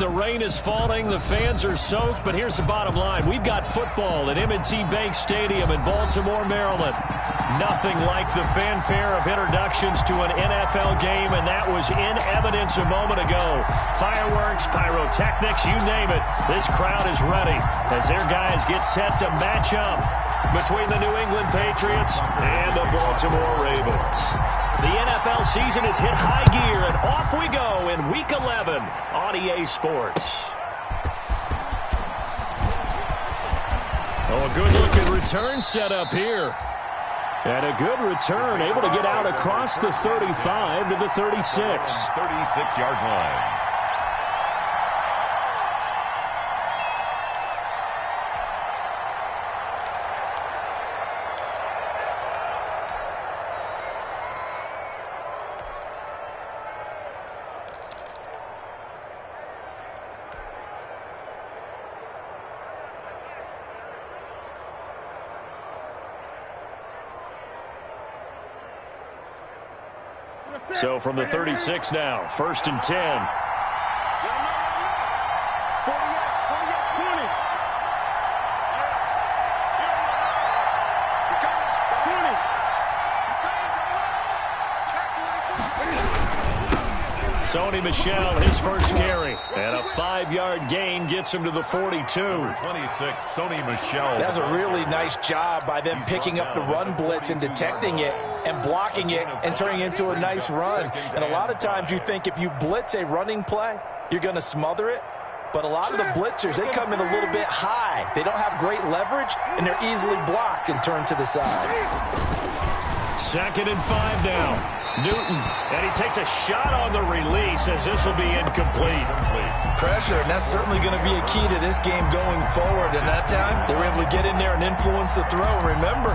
The rain is falling. The fans are soaked. But here's the bottom line. We've got football at M&T Bank Stadium in Baltimore, Maryland. Nothing like the fanfare of introductions to an NFL game, and that was in evidence a moment ago. Fireworks, pyrotechnics, you name it. This crowd is ready as their guys get set to match up between the New England Patriots and the Baltimore Ravens. The NFL season has hit high gear, and off we go in Week 11 on EA Sports. Oh, a good-looking return set up here. And a good return, able to get out across the 35 to the 36. 36-yard line. So from the 36 now, 1st and 10. Sony Michel, his first carry. And a 5-yard gain gets him to the 42. 26, Sony Michel. That's a really nice job by them picking up the run blitz and detecting it and blocking it and turning it into a nice run. And a lot of times you think if you blitz a running play, you're going to smother it. But a lot of the blitzers, they come in a little bit high. They don't have great leverage, and they're easily blocked and turned to the side. 2nd and 5 now. Newton, and he takes a shot on the release as this will be incomplete. Pressure, and that's certainly going to be a key to this game going forward. And that time, they were able to get in there and influence the throw. Remember,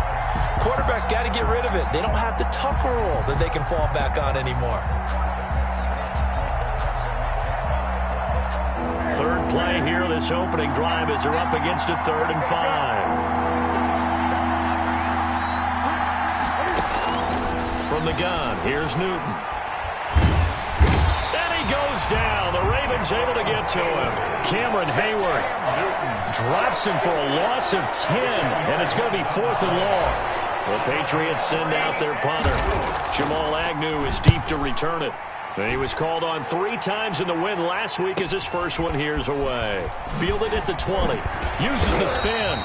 quarterbacks got to get rid of it. They don't have the Tucker rule that they can fall back on anymore. Third play here, this opening drive as they're up against a 3rd and 5. From the gun, here's Newton. And he goes down. The Ravens able to get to him. Cameron Hayward drops him for a loss of 10, and it's going to be 4th and long. The Patriots send out their punter. Jamal Agnew is deep to return it. And he was called on 3 times in the win last week as his first one here's away. Fielded at the 20. Uses the spin.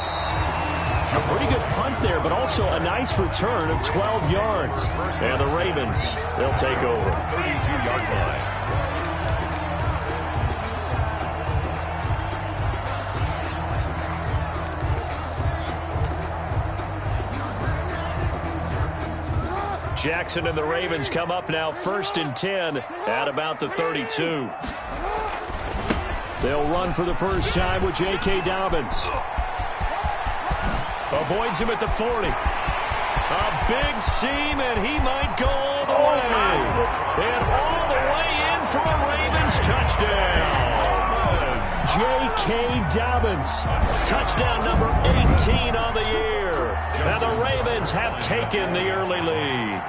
A pretty good punt there, but also a nice return of 12 yards. And the Ravens, they'll take over. 32-yard line. Jackson and the Ravens come up now 1st and 10 at about the 32. They'll run for the first time with J.K. Dobbins. Avoids him at the 40. A big seam, and he might go all the way. And all the way in for a Ravens touchdown. J.K. Dobbins. Touchdown number 18 on the year. And the Ravens have taken the early lead.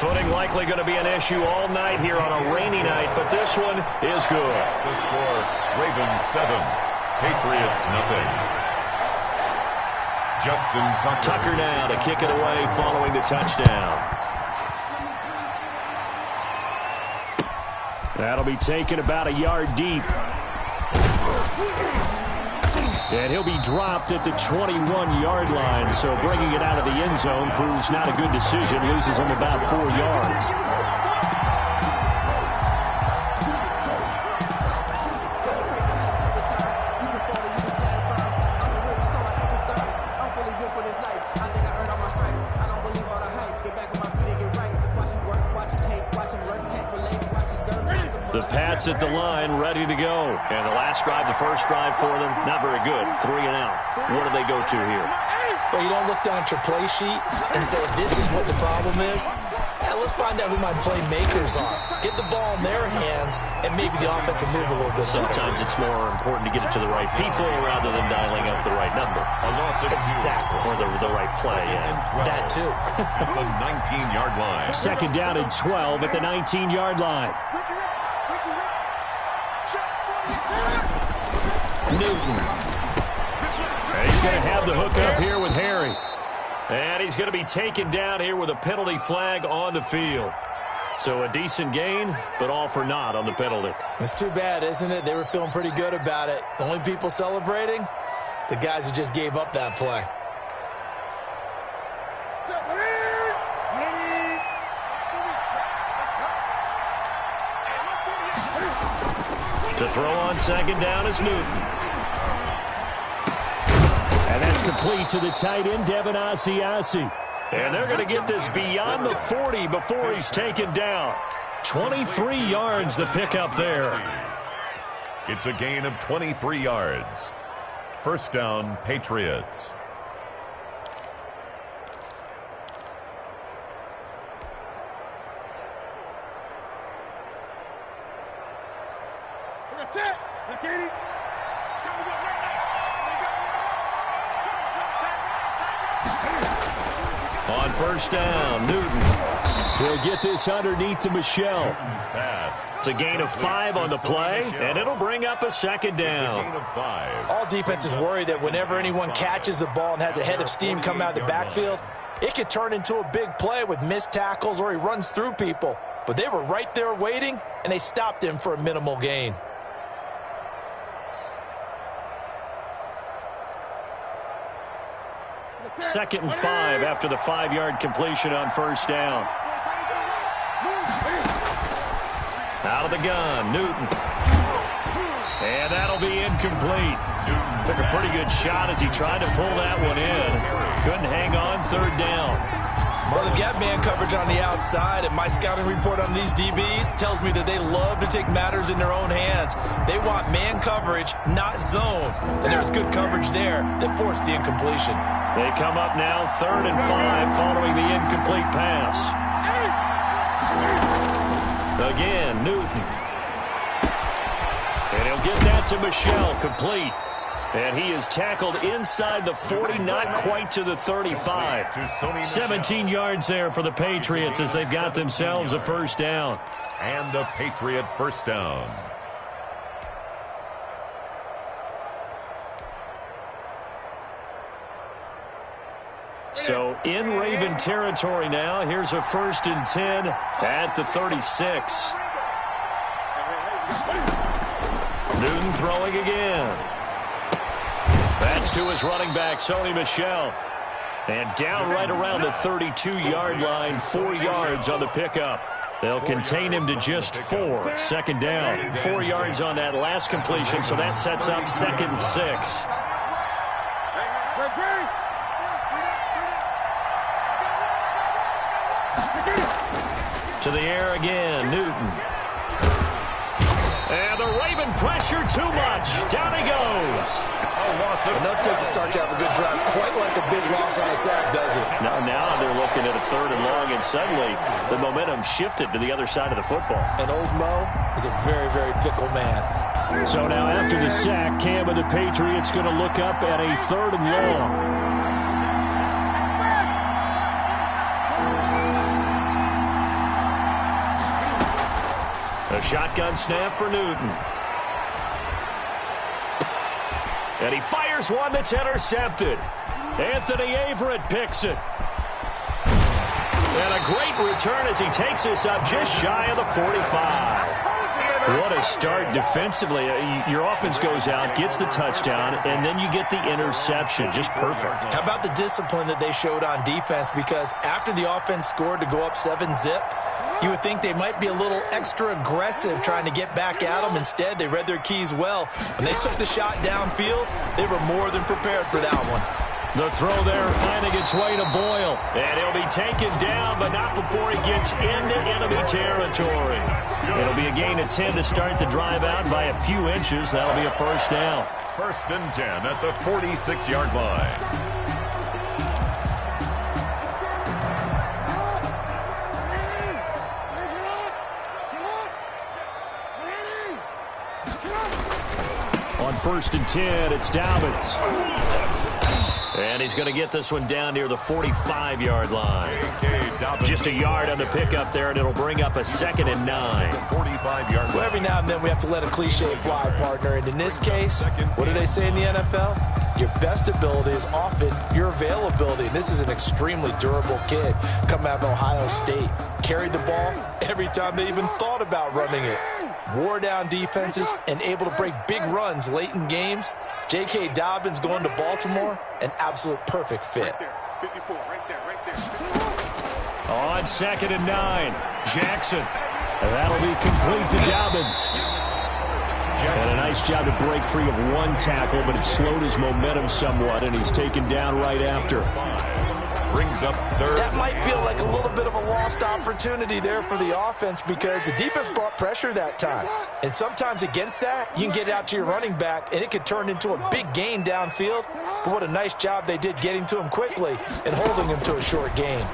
Footing likely going to be an issue all night here on a rainy night, but this one is good. The score, Ravens 7. Patriots, nothing. Justin Tucker. Tucker now to kick it away following the touchdown. That'll be taken about a yard deep. And he'll be dropped at the 21-yard line. So bringing it out of the end zone proves not a good decision. Loses him about 4 yards. The Pats at the line, ready to go. And the last drive, the first drive for them, not very good. 3 and out. What do they go to here? Well, you don't look down at your play sheet and say, this is what the problem is. Yeah, let's find out who my playmakers are. Get the ball in their hands, and maybe the offense will move a little bit. Sometimes it's more important to get it to the right people rather than dialing up the right number. Exactly. Or the right play, yeah. That too. At the 19-yard line. 2nd down and 12 at the 19-yard line. Newton. And he's going to have the hook up here with Harry. And he's going to be taken down here with a penalty flag on the field. So a decent gain, but all for naught on the penalty. It's too bad, isn't it? They were feeling pretty good about it. The only people celebrating, the guys who just gave up that play. To throw on second down is Newton. And that's complete to the tight end, Devin Asiasi. And they're going to get this beyond the 40 before he's taken down. 23 yards the pickup there. It's a gain of 23 yards. First down, Patriots. On first down, Newton. He'll get this underneath to Michelle. It's a gain of 5 on the play, and it'll bring up a second down. All defenses worry that whenever anyone catches the ball and has a head of steam come out of the backfield, it could turn into a big play with missed tackles or he runs through people. But they were right there waiting, and they stopped him for a minimal gain. Second and 5 after the 5-yard completion on first down. Out of the gun, Newton. And that'll be incomplete. Took a pretty good shot as he tried to pull that one in. Couldn't hang on third down. Well, they've got man coverage on the outside, and my scouting report on these DBs tells me that they love to take matters in their own hands. They want man coverage, not zone. And there was good coverage there that forced the incompletion. They come up now, 3rd and 5, following the incomplete pass. Again, Newton. And he'll get that to Michelle, complete. And he is tackled inside the 40, not quite to the 35. 17 yards there for the Patriots as they've got themselves a first down. And a Patriot first down. So in Raven territory now. Here's a 1st and 10 at the 36. Newton throwing again. That's to his running back, Sony Michel. And down right around the 32-yard line, 4 yards on the pickup. They'll contain him to just 4. Second down. 4 yards on that last completion, so that sets up 2nd and 6. To the air again, Newton. And the Raven pressure too much. Down he goes. Enough takes a start to have a good drive. Quite like a big loss on a sack, does it? Now they're looking at a 3rd and long, and suddenly the momentum shifted to the other side of the football. And old Mo is a very, very fickle man. So now after the sack, Cam and the Patriots going to look up at a 3rd and long. A shotgun snap for Newton. And he fires one that's intercepted. Anthony Averett picks it. And a great return as he takes this up just shy of the 45. What a start defensively. Your offense goes out, gets the touchdown, and then you get the interception. Just perfect. How about the discipline that they showed on defense? Because after the offense scored to go up 7-zip, you would think they might be a little extra aggressive trying to get back at them. Instead, they read their keys well. When they took the shot downfield, they were more than prepared for that one. The throw there finding its way to Boyle. And he'll be taken down, but not before he gets into enemy territory. It'll be a gain of 10 to start the drive out by a few inches. That'll be a first down. 1st and 10 at the 46-yard line. On 1st and 10, it's Dobbins. And he's going to get this one down near the 45-yard line. Just a yard on the pickup there, and it'll bring up a 2nd and 9. 45-yard line. Well, every now and then we have to let a cliche fly, partner. And in this case, what do they say in the NFL? Your best ability is often your availability. And this is an extremely durable kid coming out of Ohio State. Carried the ball every time they even thought about running it. Wore down defenses and able to break big runs late in games. J.K. Dobbins going to Baltimore, an absolute perfect fit. Right there. 54, right there. On 2nd and 9, Jackson. And that'll be complete to Dobbins. And a nice job to break free of one tackle, but it slowed his momentum somewhat, and he's taken down right after. Brings up 3rd. That might feel like a little bit of a lost opportunity there for the offense because the defense brought pressure that time. And sometimes against that, you can get it out to your running back, and it could turn into a big gain downfield. But what a nice job they did getting to him quickly and holding him to a short gain.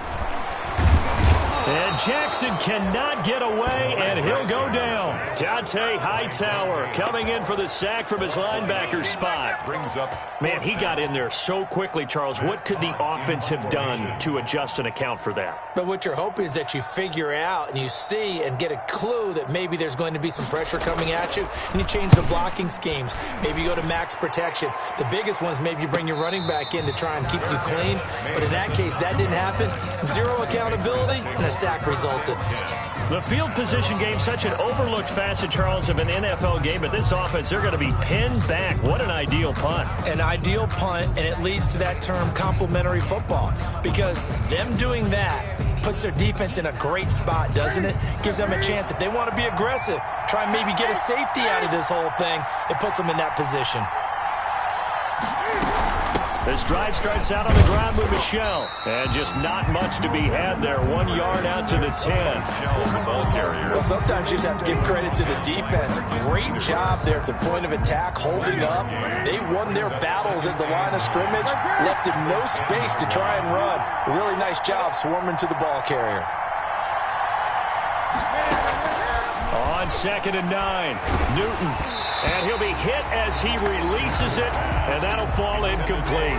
And Jackson cannot get away, and he'll go down. Dante Hightower coming in for the sack from his linebacker spot. Brings up. Man, he got in there so quickly, Charles. What could the offense have done to adjust and account for that? But what you're hoping is that you figure out and you see and get a clue that maybe there's going to be some pressure coming at you, and you change the blocking schemes. Maybe you go to max protection. The biggest one is maybe you bring your running back in to try and keep you clean. But in that case, that didn't happen. Zero accountability, and a sack resulted. The field position game, such an overlooked facet, Charles, of an NFL game, but this offense, they're going to be pinned back. What an ideal punt. An ideal punt, and it leads to that term complementary football, because them doing that puts their defense in a great spot, doesn't it? Gives them a chance. If they want to be aggressive, try and maybe get a safety out of this whole thing, it puts them in that position. This drive starts out on the ground with Michelle. And just not much to be had there. 1 yard out to the 10. Well, sometimes you just have to give credit to the defense. Great job there at the point of attack, holding up. They won their battles at the line of scrimmage, left him no space to try and run. A really nice job swarming to the ball carrier. On 2nd and 9, Newton. And he'll be hit as he releases it, and that'll fall incomplete.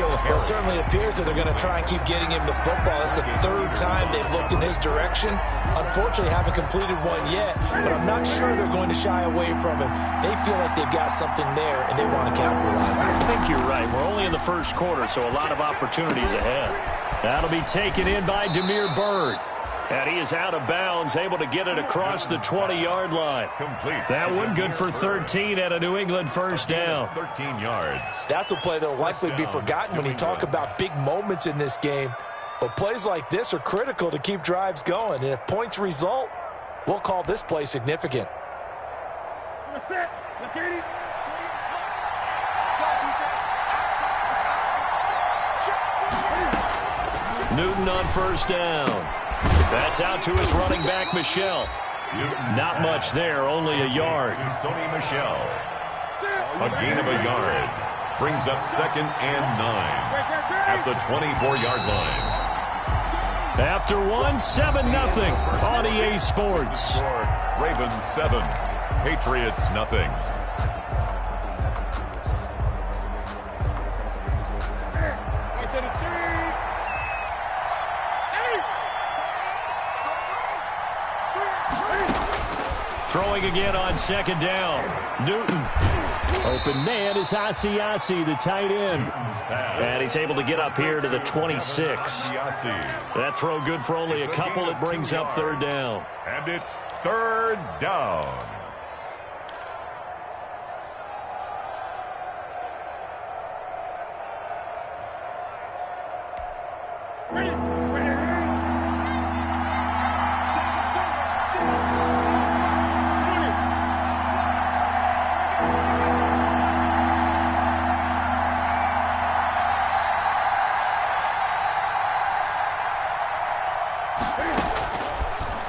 Well, it certainly appears that they're going to try and keep getting him the football. It's the 3rd time they've looked in his direction. Unfortunately, haven't completed one yet, but I'm not sure they're going to shy away from him. They feel like they've got something there, and they want to capitalize on it. I think you're right. We're only in the 1st quarter, so a lot of opportunities ahead. That'll be taken in by Demir Bird. And he is out of bounds, able to get it across the 20-yard line. Complete. That one good for 13 and a New England first down. 13 yards. That's a play that will likely be forgotten when you talk about big moments in this game. But plays like this are critical to keep drives going. And if points result, we'll call this play significant. Newton on first down. That's out to his running back, Michelle. Not much there, only a yard. Sony Michelle. A gain of a yard. Brings up 2nd and 9 at the 24-yard line. After 7-0 on EA Sports. Ravens 7, Patriots nothing. Throwing again on 2nd down. Newton. Open man is Asiasi, the tight end. And he's able to get up here to the 26. That throw good for only a couple. It brings up 3rd down. And it's 3rd down.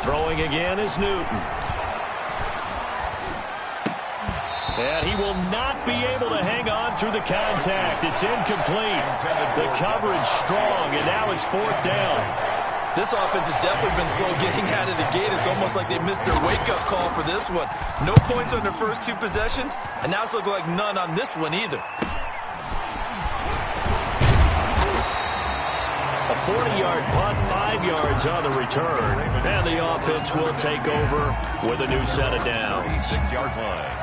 Throwing again is Newton. And he will not be able to hang on through the contact. It's incomplete. The coverage strong, and now it's 4th down. This offense has definitely been slow getting out of the gate. It's almost like they missed their wake-up call for this one. No points on their first 2 possessions, and now it's looking like none on this one either. A 40-yard punt, 5 yards on the return. And the offense will take over with a new set of downs. 6-yard line.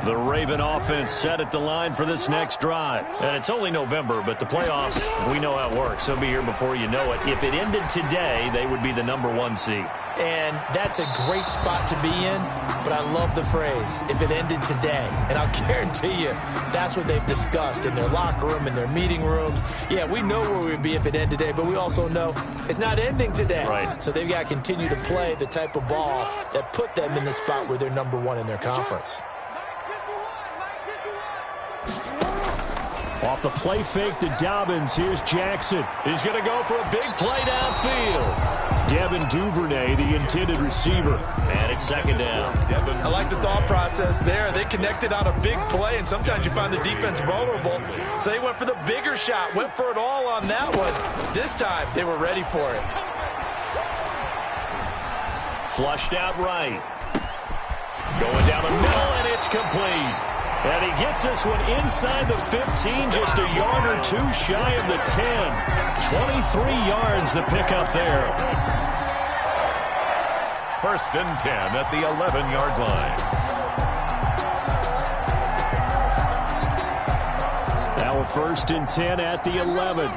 The Raven offense set at the line for this next drive. And it's only November, but the playoffs, we know how it works. They'll be here before you know it. If it ended today, they would be the #1 seed. And that's a great spot to be in, but I love the phrase, if it ended today. And I'll guarantee you, that's what they've discussed in their locker room, in their meeting rooms. Yeah, we know where we'd be if it ended today, but we also know it's not ending today. Right. So they've got to continue to play the type of ball that put them in the spot where they're #1 in their conference. Off the play fake to Dobbins, here's Jackson. He's going to go for a big play downfield. Devin Duvernay, the intended receiver. And it's second down. I like the thought process there. They connected on a big play, and sometimes you find the defense vulnerable. So they went for the bigger shot, went for it all on that one. This time, they were ready for it. Flushed out right. Going down the middle, and it's complete. And he gets this one inside the 15, just a yard or two shy of the 10. 23 yards the pickup there. 1st and 10 at the 11-yard line. Now a 1st and 10 at the 11.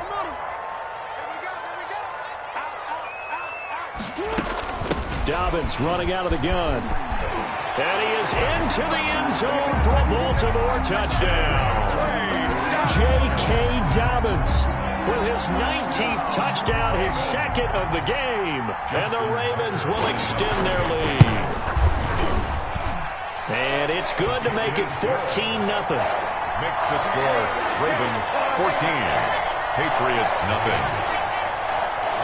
Dobbins running out of the gun. And he is into the end zone for a Baltimore touchdown. J.K. Dobbins with his 19th touchdown, his second of the game. And the Ravens will extend their lead. And it's good to make it 14-0. Makes the score Ravens 14, Patriots nothing.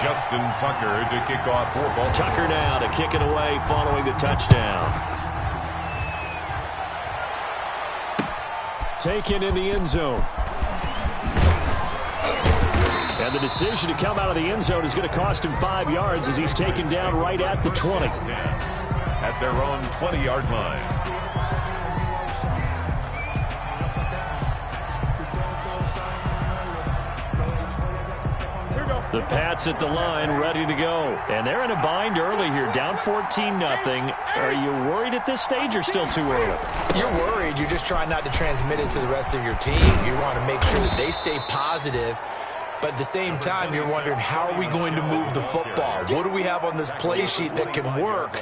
Justin Tucker to kick off for Baltimore. Tucker now to kick it away following the touchdown. Taken in the end zone. And the decision to come out of the end zone is going to cost him 5 yards as he's taken down right at the 20. At their own 20-yard line. The Pats at the line, ready to go. And they're in a bind early here, down 14-0. Are you worried at this stage or still too early? You're worried. You're just trying not to transmit it to the rest of your team. You want to make sure that they stay positive. But at the same time, you're wondering, how are we going to move the football? What do we have on this play sheet that can work?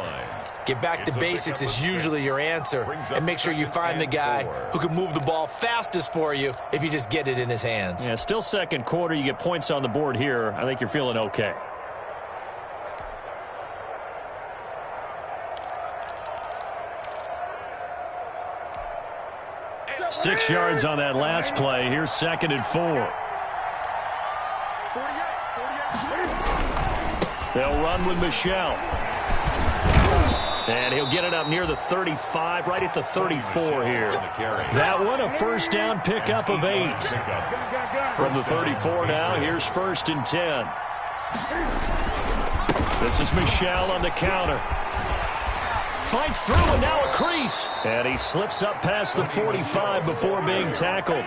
Get back to basics is usually your answer. And make sure you find the guy who can move the ball fastest for you if you just get it in his hands. Yeah, still second quarter. You get points on the board here. I think you're feeling okay. Six yards on that last play. Here's 2nd and 4. They'll run with Michelle. And he'll get it up near the 35, right at the 34 here. That one, a 1st down pickup of 8. From the 34 now, here's 1st and 10. This is Michelle on the counter. Fights through, and now a crease. And he slips up past the 45 before being tackled.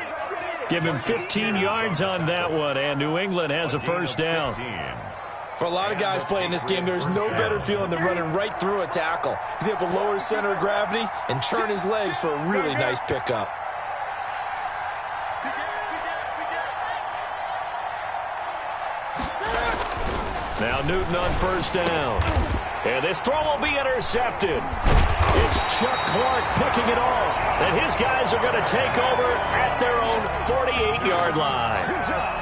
Give him 15 yards on that one, and New England has a 1st down. For a lot of guys playing this game, there's no better feeling than running right through a tackle. He's able to lower his center of gravity and turn his legs for a really nice pickup. Now Newton on 1st down. And this throw will be intercepted. It's Chuck Clark picking it off. And his guys are going to take over at their own 48-yard line.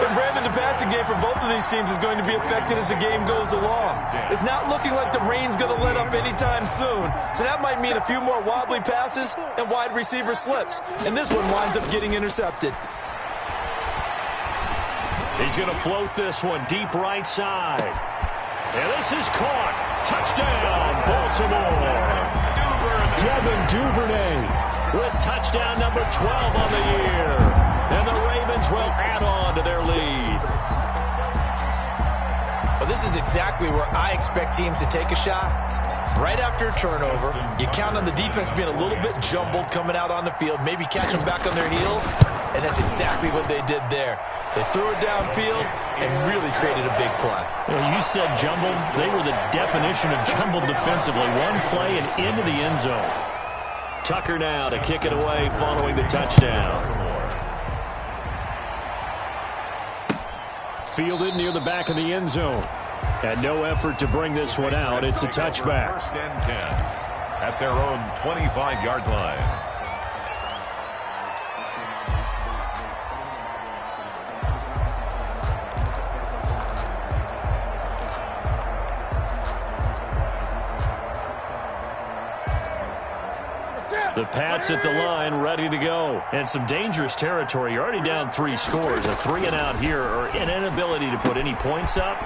And Brandon, the passing game for both of these teams is going to be affected as the game goes along. It's not looking like the rain's going to let up anytime soon, so that might mean a few more wobbly passes and wide receiver slips. And this one winds up getting intercepted. He's going to float this one deep right side. And this is caught. Touchdown, Baltimore. Devin Duvernay with touchdown number 12 on the year. And the Ravens will add on to their lead. Well, this is exactly where I expect teams to take a shot. Right after a turnover, you count on the defense being a little bit jumbled coming out on the field, maybe catch them back on their heels, and that's exactly what they did there. They threw it downfield and really created a big play. Well, you said jumbled. They were the definition of jumbled defensively. One play and into the end zone. Tucker now to kick it away following the touchdown. Fielded near the back of the end zone. And no effort to bring this one out. It's a touchback. First and 10 at their own 25-yard line. The Pats at the line, ready to go. And some dangerous territory. You're already down 3 scores. A 3-and-out here, or an inability to put any points up.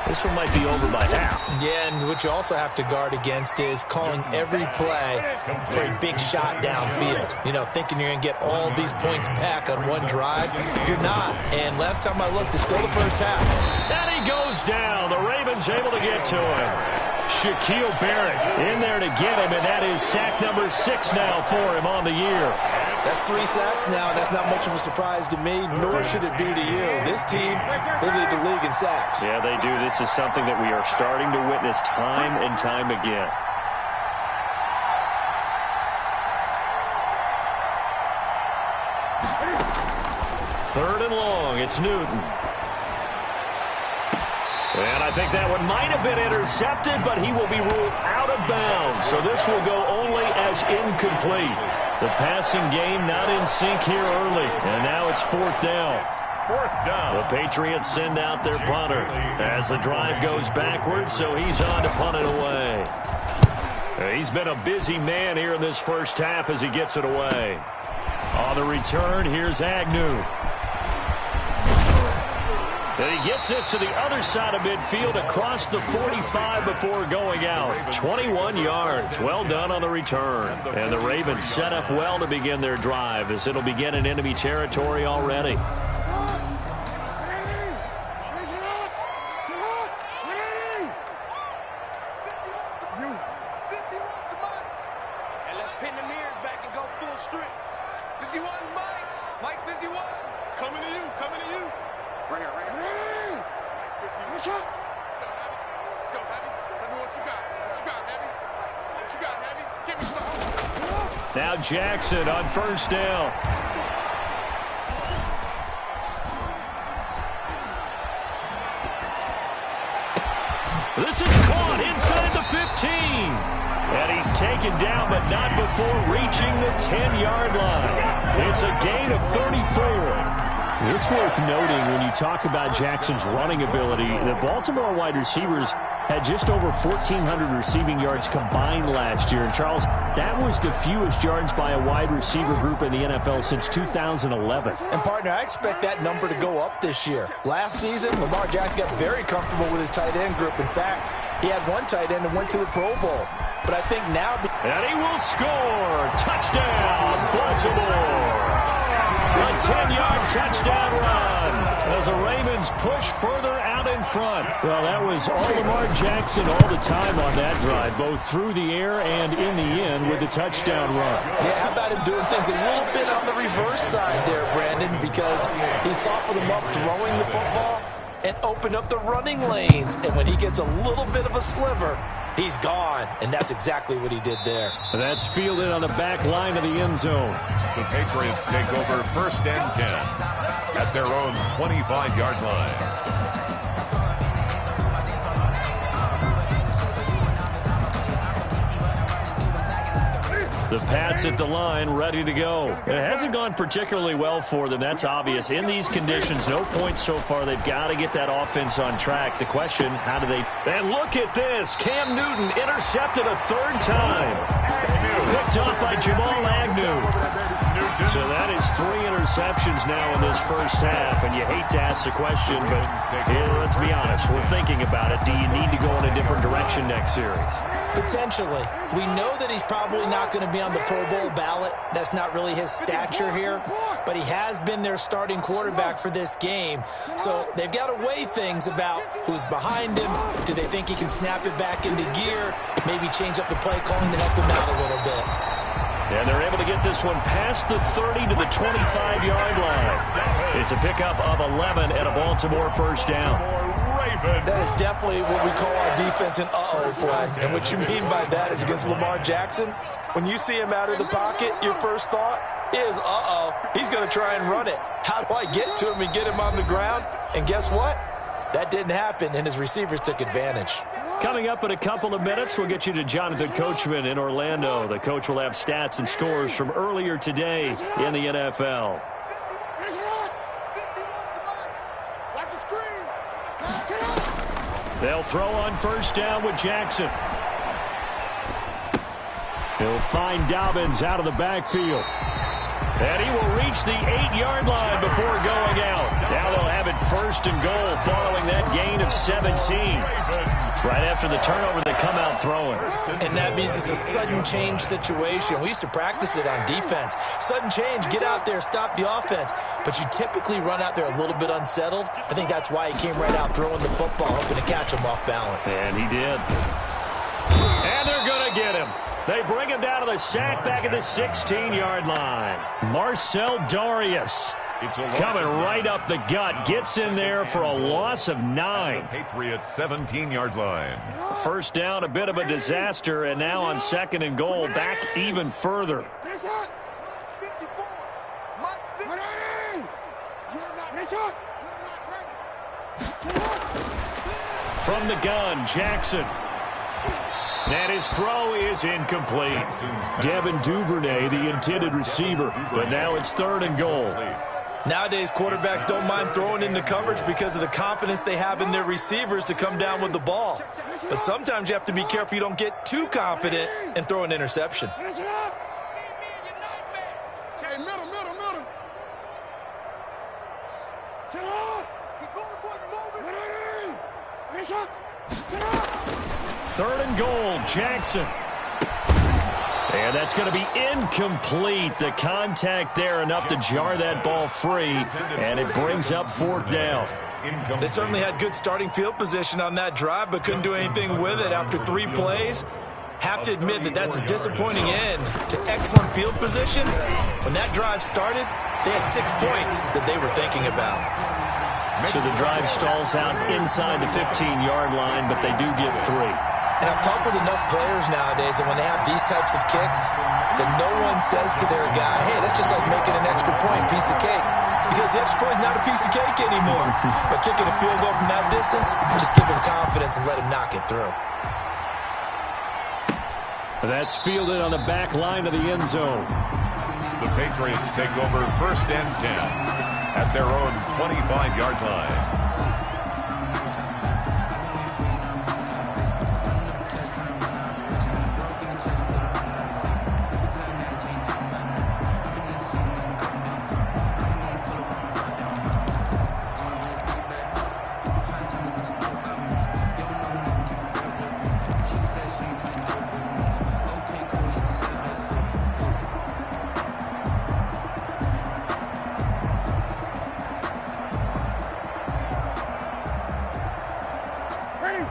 This one might be over by half. Yeah, and what you also have to guard against is calling every play for a big shot downfield. You know, thinking you're going to get all these points back on one drive. You're not. And last time I looked, it's still the first half. And he goes down. The Ravens able to get to him. Shaquille Barrett in there to get him, and that is sack number 6 now for him on the year. That's 3 sacks now, and that's not much of a surprise to me, nor should it be to you. This team, they lead the league in sacks. Yeah, they do. This is something that we are starting to witness time and time again. Third and long, it's Newton. And I think that one might have been intercepted, but he will be ruled out of bounds. So this will go only as incomplete. The passing game not in sync here early. And now it's 4th down. 4th down. The Patriots send out their punter as the drive goes backwards, so he's on to punt it away. He's been a busy man here in this first half as he gets it away. On the return, here's Agnew. And he gets this to the other side of midfield across the 45 before going out. 21 yards. Well done on the return. And the Ravens set up well to begin their drive as it'll begin in enemy territory already. Now Jackson on first down. This is caught inside the 15. And he's taken down, but not before reaching the 10-yard line. It's a gain of 34. It's worth noting when you talk about Jackson's running ability, the Baltimore wide receivers had just over 1,400 receiving yards combined last year. And, Charles, that was the fewest yards by a wide receiver group in the NFL since 2011. And, partner, I expect that number to go up this year. Last season, Lamar Jackson got very comfortable with his tight end group. In fact, he had one tight end and went to the Pro Bowl. But I think now... And he will score! Touchdown, Baltimore! A 10-yard touchdown run as the Ravens push further out in front. Well, that was all Lamar Jackson all the time on that drive, both through the air and in the end with the touchdown run. Yeah, how about him doing things a little bit on the reverse side there, Brandon, because he softened them up throwing the football and opened up the running lanes. And when he gets a little bit of a sliver, he's gone, and that's exactly what he did there. And that's fielded on the back line of the end zone. The Patriots take over first and 10 at their own 25-yard line. The Pats at the line, ready to go. It hasn't gone particularly well for them. That's obvious. In these conditions, no points so far. They've got to get that offense on track. The question, how do they... And look at this. Cam Newton intercepted a 3rd time. Picked off by Jamal Agnew. So that is 3 interceptions now in this first half, and you hate to ask the question, but let's be honest, we're thinking about it. Do you need to go in a different direction next series? Potentially. We know that he's probably not going to be on the Pro Bowl ballot. That's not really his stature here, but he has been their starting quarterback for this game. So they've got to weigh things about who's behind him. Do they think he can snap it back into gear? Maybe change up the play calling to help him out a little bit. And they're able to get this one past the 30 to the 25-yard line. It's a pickup of 11 and a Baltimore first down. That is definitely what we call our defense an uh-oh play. And what you mean by that is against Lamar Jackson, when you see him out of the pocket, your first thought is, uh-oh, he's going to try and run it. How do I get to him and get him on the ground? And guess what? That didn't happen, and his receivers took advantage. Coming up in a couple of minutes, we'll get you to Jonathan Coachman in Orlando. The coach will have stats and scores from earlier today in the NFL. They'll throw on first down with Jackson. He'll find Dobbins out of the backfield. And he will reach the 8-yard line before going out. Now they'll have it first and goal following that gain of 17. Right after the turnover, they come out throwing. And that means it's a sudden change situation. We used to practice it on defense. Sudden change, get out there, stop the offense. But you typically run out there a little bit unsettled. I think that's why he came right out throwing the football, hoping to catch him off balance. And he did. And they're going to get him. They bring him down to the sack back at the 16-yard line. Marcel Darius coming right up the gut. Gets in there for a loss of 9. Patriots 17-yard line. First down, a bit of a disaster, and now on second and goal, back even further. From the gun, Jackson. And his throw is incomplete. Devin Duvernay, the intended receiver, but now it's third and goal. Nowadays, quarterbacks don't mind throwing into coverage because of the confidence they have in their receivers to come down with the ball. But sometimes you have to be careful you don't get too confident and throw an interception. Third and goal, Jackson. And that's going to be incomplete. The contact there enough to jar that ball free, and it brings up fourth down. They certainly had good starting field position on that drive, but couldn't do anything with it after 3 plays. Have to admit that that's a disappointing end to excellent field position. When that drive started, they had 6 points that they were thinking about. So the drive stalls out inside the 15-yard line, but they do get 3. And I've talked with enough players nowadays that when they have these types of kicks, that no one says to their guy, hey, that's just like making an extra point piece of cake. Because the extra point is not a piece of cake anymore. But kicking a field goal from that distance, just give him confidence and let him knock it through. That's fielded on the back line of the end zone. The Patriots take over first and 10 at their own 25-yard line.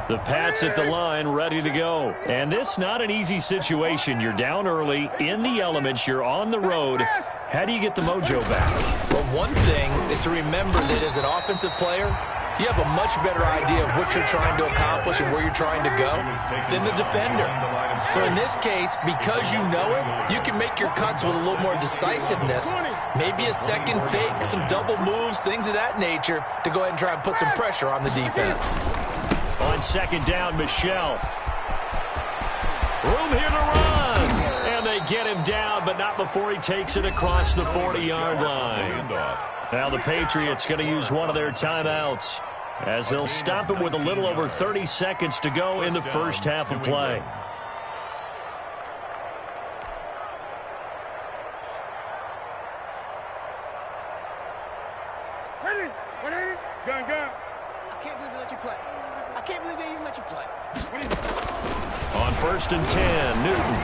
The Pats at the line, ready to go. And this not an easy situation. You're down early, in the elements, you're on the road. How do you get the mojo back? Well, one thing is to remember that as an offensive player, you have a much better idea of what you're trying to accomplish and where you're trying to go than the defender. So in this case, because you know it, you can make your cuts with a little more decisiveness, maybe a second fake, some double moves, things of that nature, to go ahead and try and put some pressure on the defense. On second down, Michelle. Room here to run. And they get him down, but not before he takes it across the 40-yard line. Now the Patriots going to use one of their timeouts as they'll stop it with a little over 30 seconds to go in the first half of play. Ready? Ready? Gun. I can't believe they let you play. I can't believe they even let you play. On 1st and 10, Newton.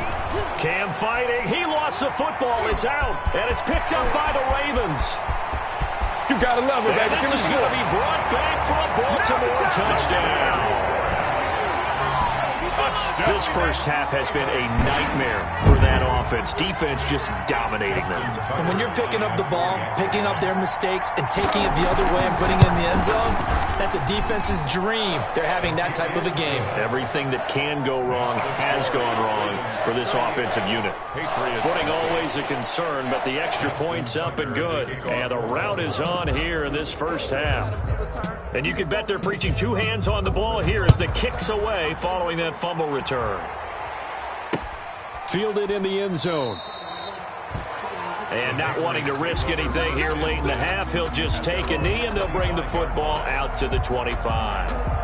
Cam fighting. He lost the football. It's out. And it's picked up by the Ravens. You gotta love it, baby. And this is going to be brought back for a Baltimore touchdown. This first half has been a nightmare for that offense. Defense just dominating them. And when you're picking up the ball, picking up their mistakes, and taking it the other way and putting it in the end zone, that's a defense's dream. They're having that type of a game. Everything that can go wrong has gone wrong for this offensive unit. Footing always a concern, but the extra point's up and good. And the route is on here in this first half. And you can bet they're preaching 2 hands on the ball here as the kick's away following that fumble return. Fielded in the end zone. And not wanting to risk anything here late in the half, he'll just take a knee and they'll bring the football out to the 25.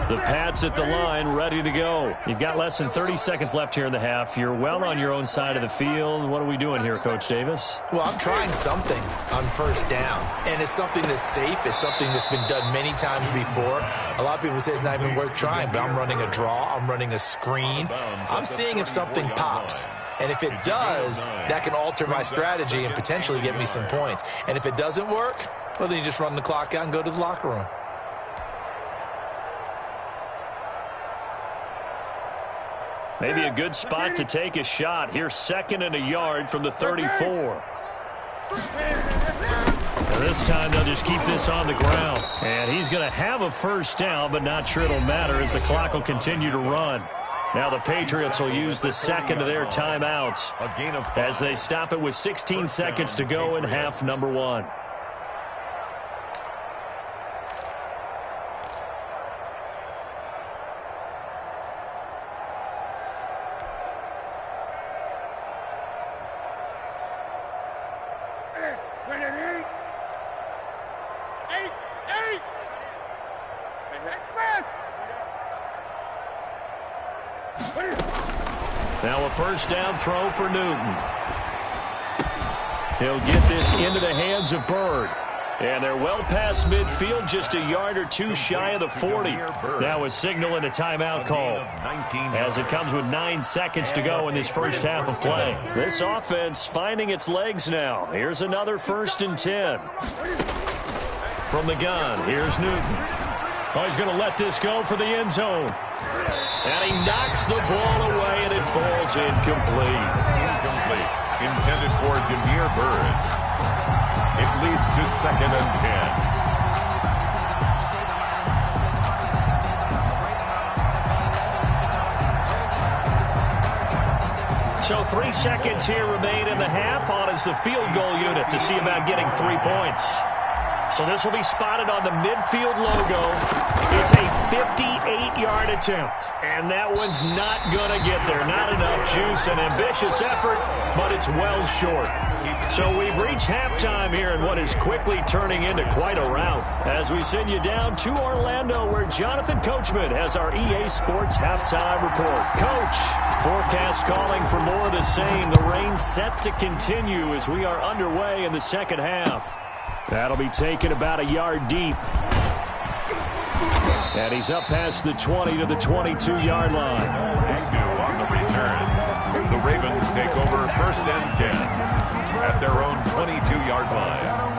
The Pats at the line, ready to go. You've got less than 30 seconds left here in the half. You're well on your own side of the field. What are we doing here, Coach Davis? Well, I'm trying something on first down, and it's something that's safe. It's something that's been done many times before. A lot of people say it's not even worth trying, but I'm running a draw. I'm running a screen. I'm seeing if something pops. And if it does, that can alter my strategy and potentially get me some points. And if it doesn't work, well, then you just run the clock out and go to the locker room. Maybe a good spot to take a shot. Here's 2nd and a yard from the 34. And this time they'll just keep this on the ground. And he's going to have a first down, but not sure it'll matter as the clock will continue to run. Now the Patriots will use the second of their timeouts as they stop it with 16 seconds to go in half number 1. Now a first down throw for Newton. He'll get this into the hands of Bird. And they're well past midfield, just a yard or 2 shy of the 40. Now a signal and a timeout call as it comes with 9 seconds to go in this first half of play. This offense finding its legs now. Here's another 1st and 10. From the gun, here's Newton. Oh, he's going to let this go for the end zone. And he knocks the ball away, and it falls incomplete. Intended for Demir Bird. It leads to 2nd and 10. So 3 seconds here remain in the half. On is the field goal unit to see about getting 3 points. So this will be spotted on the midfield logo. It's a 58-yard attempt. And that one's not going to get there. Not enough juice, an ambitious effort, but it's well short. So we've reached halftime here in what is quickly turning into quite a rout as we send you down to Orlando where Jonathan Coachman has our EA Sports halftime report. Coach, forecast calling for more of the same. The rain set to continue as we are underway in the second half. That'll be taken about a yard deep. And he's up past the 20 to the 22-yard line. Agnew on the return. The Ravens take over 1st and 10 at their own 22-yard line.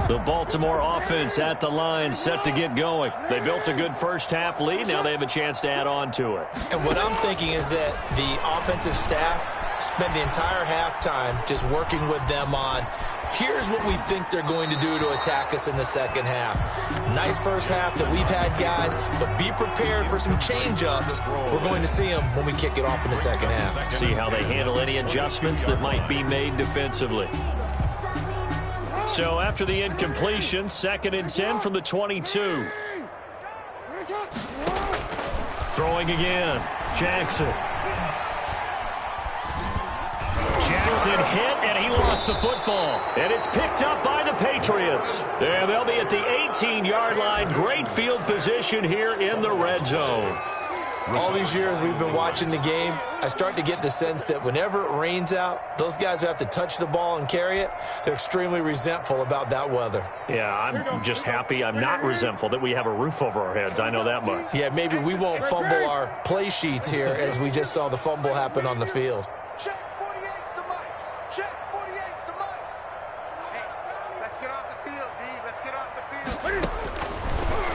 The Baltimore offense at the line, set to get going. They built a good first half lead. Now they have a chance to add on to it. And what I'm thinking is that the offensive staff spent the entire halftime just working with them on, here's what we think they're going to do to attack us in the second half. Nice first half that we've had, guys, but be prepared for some change-ups. We're going to see them when we kick it off in the second half. See how they handle any adjustments that might be made defensively. So after the incompletion, 2nd and 10 from the 22. Throwing again, Jackson. Jackson hit, and he lost the football. And it's picked up by the Patriots. And they'll be at the 18-yard line. Great field position here in the red zone. All these years we've been watching the game, I start to get the sense that whenever it rains out, those guys who have to touch the ball and carry it, they're extremely resentful about that weather. Yeah, I'm just happy I'm not resentful that we have a roof over our heads. I know that much. Yeah, maybe we won't fumble our play sheets here as we just saw the fumble happen on the field. Check 48's the mic. Check 48's the mic. Hey, let's get off the field, D. Let's get off the field.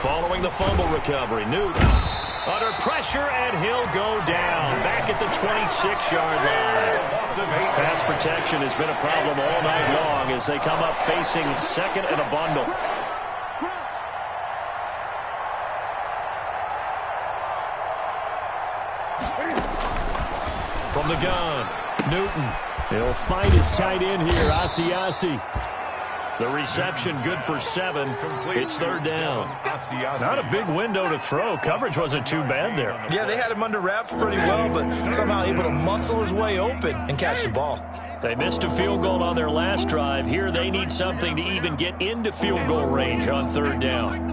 Following the fumble recovery, Newton under pressure, and he'll go down back at the 26-yard line. Pass protection has been a problem all night long as they come up facing second and a bundle. From the gun, Newton. He'll find his tight end here, Asiasi. The reception good for 7. It's third down. Not a big window to throw. Coverage wasn't too bad there. Yeah, they had him under wraps pretty well, but somehow able to muscle his way open and catch the ball. They missed a field goal on their last drive. Here they need something to even get into field goal range on third down.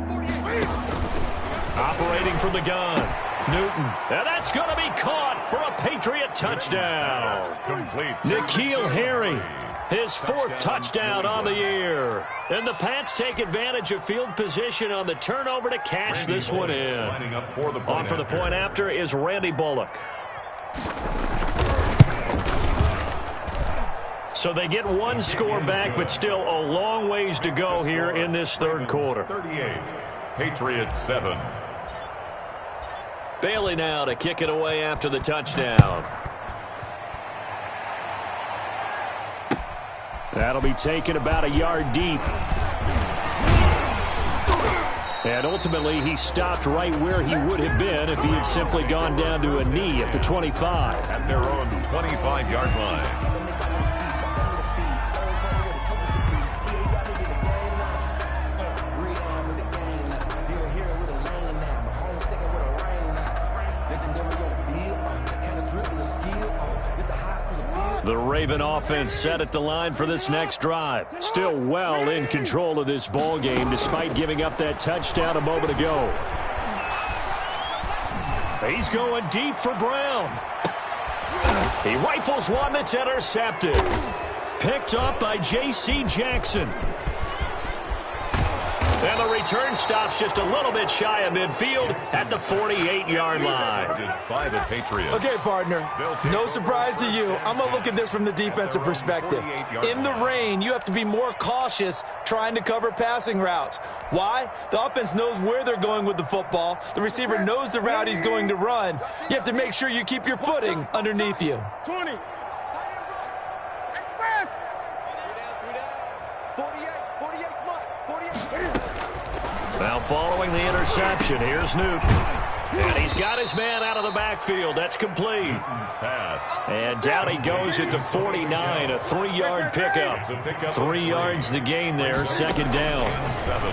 Operating from the gun, Newton. And that's going to be caught for a Patriot touchdown. Complete. N'Keal Harry. His 4th touchdown on the year. And the Pats take advantage of field position on the turnover to cash this one in. On for the point after is Randy Bullock. So they get one score back, but still a long ways to go here in this third quarter. 38. Patriots 7. Bailey now to kick it away after the touchdown. That'll be taken about a yard deep. And ultimately, he stopped right where he would have been if he had simply gone down to a knee at the 25. At their own 25-yard line. The Raven offense set at the line for this next drive. Still well in control of this ball game despite giving up that touchdown a moment ago. He's going deep for Brown. He rifles one that's intercepted. Picked up by J.C. Jackson. And the return stops just a little bit shy of midfield at the 48-yard line. By the Patriots. Okay, partner, no surprise to you. I'm going to look at this from the defensive perspective. In the rain, you have to be more cautious trying to cover passing routes. Why? The offense knows where they're going with the football. The receiver knows the route he's going to run. You have to make sure you keep your footing underneath you. 20. Now following the interception, here's Newton. And he's got his man out of the backfield. That's complete. And down he goes at the 49, a 3-yard pickup. 3 yards the gain there, second down. 7.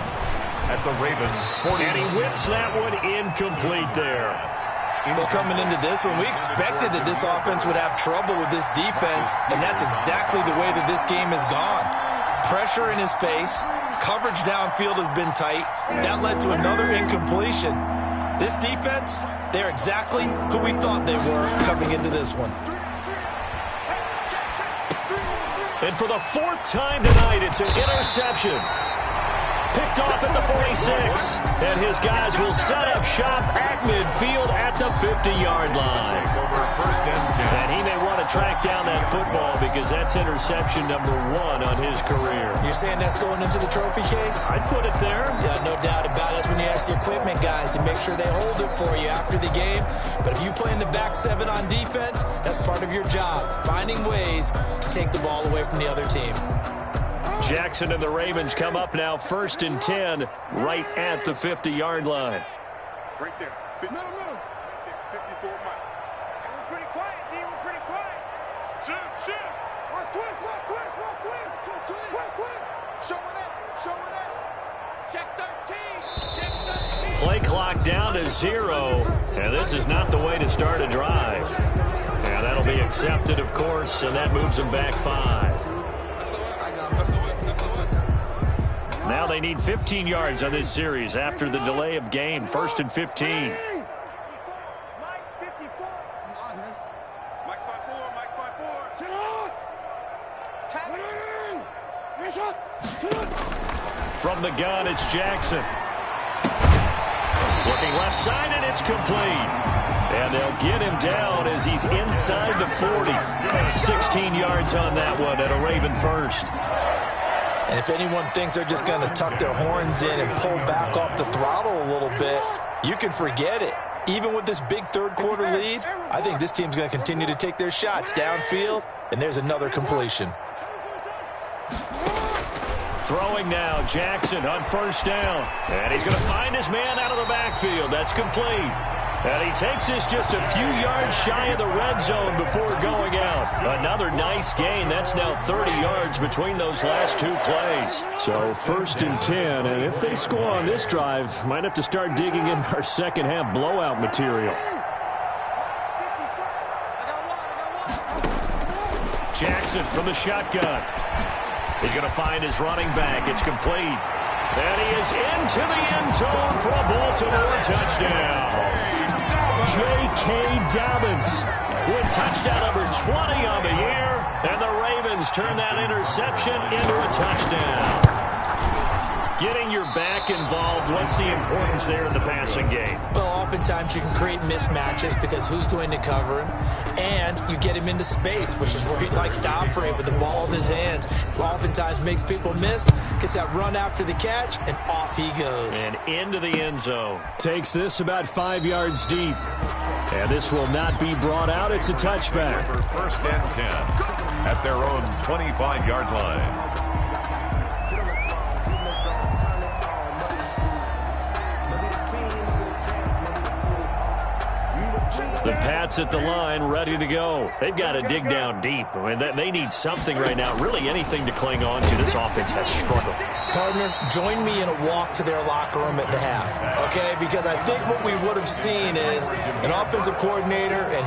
At the Ravens, 40. And he whips that one incomplete there. Well, coming into this one, we expected that this offense would have trouble with this defense, and that's exactly the way that this game has gone. Pressure in his face. Coverage downfield has been tight. That led to another incompletion. This defense, they're exactly who we thought they were coming into this one. And for the 4th time tonight, it's an interception. Picked off at the 46. And his guys will set up shop at midfield at the 50-yard line. And he may want to track down that football because that's interception number 1 on his career. You're saying that's going into the trophy case? I'd put it there. Yeah, no doubt about it. That's when you ask the equipment guys to make sure they hold it for you after the game. But if you play in the back 7 on defense, that's part of your job, finding ways to take the ball away from the other team. Jackson and the Ravens come up now 1st and 10 right at the 50-yard line. Right there. 54 mic. We're pretty quiet, D. We're pretty quiet. Shift. Watch twist. Showing up. Check 13. Play clock down to 0. And this is not the way to start a drive. Yeah, that'll be accepted, of course, and that moves them back 5. Now they need 15 yards on this series after the delay of game. 1st and 15. From the gun, it's Jackson. Looking left side, and it's complete. And they'll get him down as he's inside the 40. 16 yards on that one at a Raven first. And if anyone thinks they're just going to tuck their horns in and pull back off the throttle a little bit, you can forget it. Even with this big third-quarter lead, I think this team's going to continue to take their shots downfield, and there's another completion. Throwing now, Jackson on 1st down. And he's going to find his man out of the backfield. That's complete. And he takes this just a few yards shy of the red zone before going out. Another nice gain. That's now 30 yards between those last 2 plays. So 1st and 10, and if they score on this drive, might have to start digging in our second-half blowout material. Jackson from the shotgun. He's going to find his running back. It's complete. And he is into the end zone for a Baltimore touchdown. J.K. Dobbins with touchdown number 20 on the year. And the Ravens turn that interception into a touchdown. Getting your back involved, what's the importance there in the passing game? Well, oftentimes you can create mismatches because who's going to cover him, and you get him into space, which is where he likes to operate with the ball in his hands. Oftentimes makes people miss, gets that run after the catch, and off he goes. And into the end zone. Takes this about 5 yards deep. And this will not be brought out. It's a touchback. 1st and 10 at their own 25-yard line. The Pats at the line, ready to go. They've got to dig down deep. I mean, they need something right now, really anything to cling on to. This offense has struggled. Partner, join me in a walk to their locker room at the half, okay? Because I think what we would have seen is an offensive coordinator and